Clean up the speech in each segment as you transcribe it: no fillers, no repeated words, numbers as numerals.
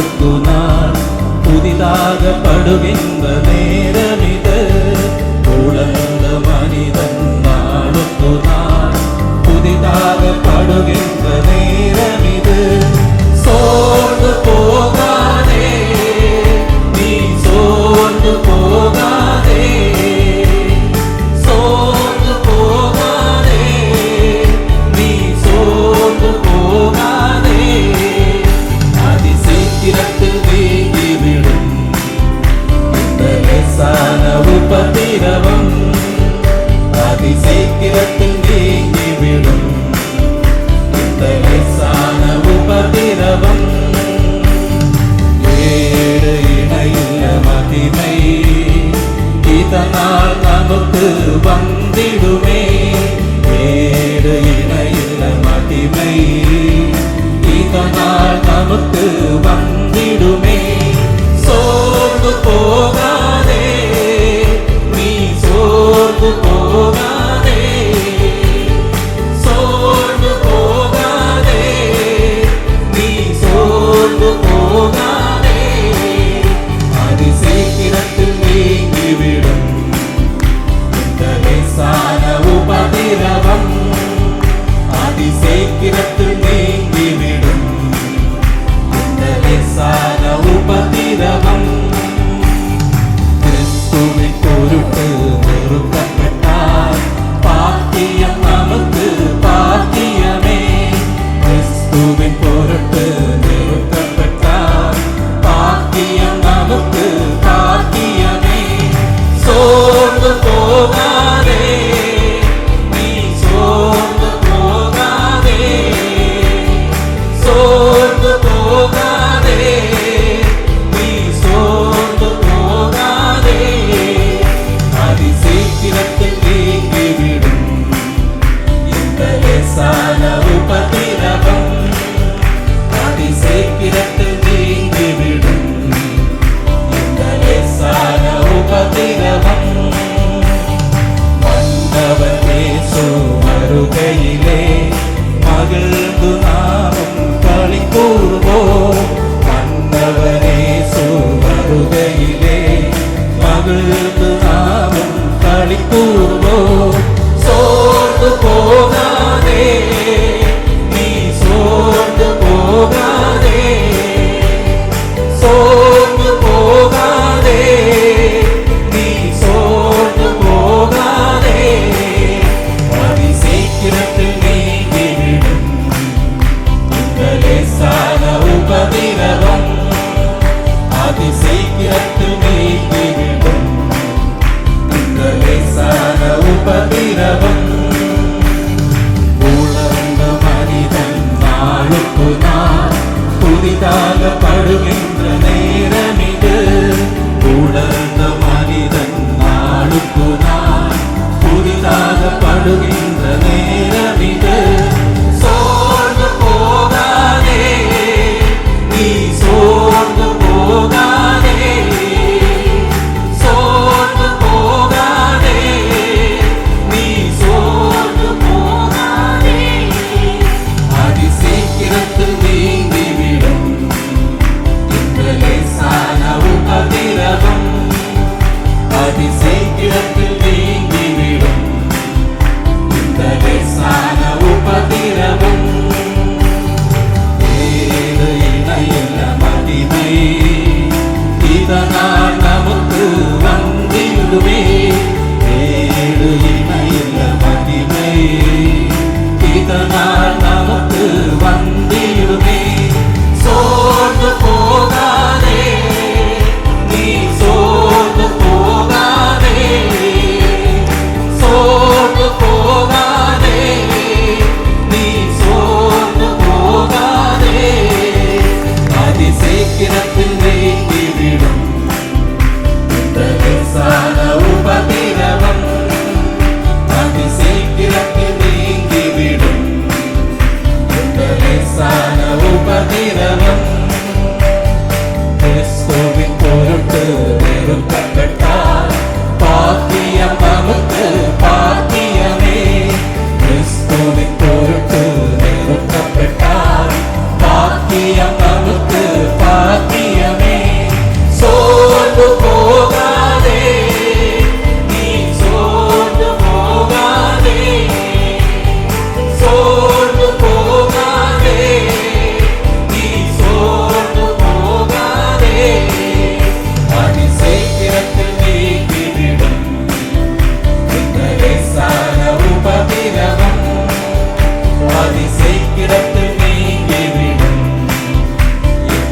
நாளுக்கு நாள் புதிதாகப்படுகின்ற நேரமிது. உழந்த மனிதன் நாளுக்கு நாள் புதிதாகப்படுகின்ற நேரமிது. சோர்ந்து போகாதே, நீ சோர்ந்து போகாதே, சோர்ந்து போகாதே, நீ சோர்ந்து போகாதே. அதி சீக்கிரத்தில் நீங்கிவிடும் இந்த லேசான உபத்திரவம். அதி சீக்கிரத்தில் நீங்கிவிடும் இந்த லேசான உபத்திரவம். ஏழு இணையில்ல மகிமை இதனால் நமக்கு வந்திடுமே. ஏழு இணையில்ல மகிமை இதனால் நமக்கு வந்திடுமே. சோர்ந்து போகாதே, நீ சோர்ந்து போகாதே, சோர்ந்து போகாதே, நீ சோர்ந்து போகாதே. அதி சீக்கிரத்தில் நீங்கிவிடும் இந்த லேசான உபத்திரவம். அதி சீக்கிரத்தில் நீங்கிவிடும் இந்த லேசான உபத்திரவம். கிறிஸ்துவின் பொருட்டு நெருக்கப்பட்டால் பாக்கியம் நமக்கு பாக்கியமே. கிறிஸ்துவின் பொருட்டு நெருக்கப்பட்டால் பாக்கியம் நமக்கு பாக்கியமே. சோர்ந்து போகாதே, நீ சோர்ந்து போகாதே, சோர்ந்து போகாதே, நீ சோர்ந்து போகாதே. அதி சீக்கிரத்தில் நீங்கிவிடும் இந்த லேசான உபத்திரவம். அதி சீக்கிரத்தில் நீங்கிவிடும் இந்த லேசான உபத்திரவம். வந்தவர் இயேசு வருகையிலே மகிழ்ந்து நாமும் களி கூறுவோம். வந்தவர் இயேசு வருகையிலே மகிழ்ந்து நாமும் களி கூறுவோம். சோர்ந்து போகாதே, நீ சோர்ந்து போகாதே, சோர்ந்து போகாதே, நீ சோர்ந்து போகாதே. அதி சீக்கிரத்தில் நீங்கிவிடும் இந்த லேசான உபத்திரவம். அதி சீக்கிரத்தில் நீங்கிவிடும் இந்த லேசான உபத்திரவம். உலர்ந்த மனிதன் நாளுக்கு நாள் புதிதாகப்படுகின்ற நேரமிது. உலர்ந்த மனிதன் நாளுக்கு நாள் புதிதாகப்படுகின்ற நேரமிது. சோர்ந்து போகாதே, நீ சோர்ந்து போகாதே, சோர்ந்து போகாதே, நீ சோர்ந்து போகாதே. அதி சீக்கிரத்தில் நீங்கிவிடும் இந்த லேசான உபத்திரவம். அதி சீக்கிரத்தில் நீங்கிவிடும்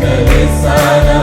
லேசான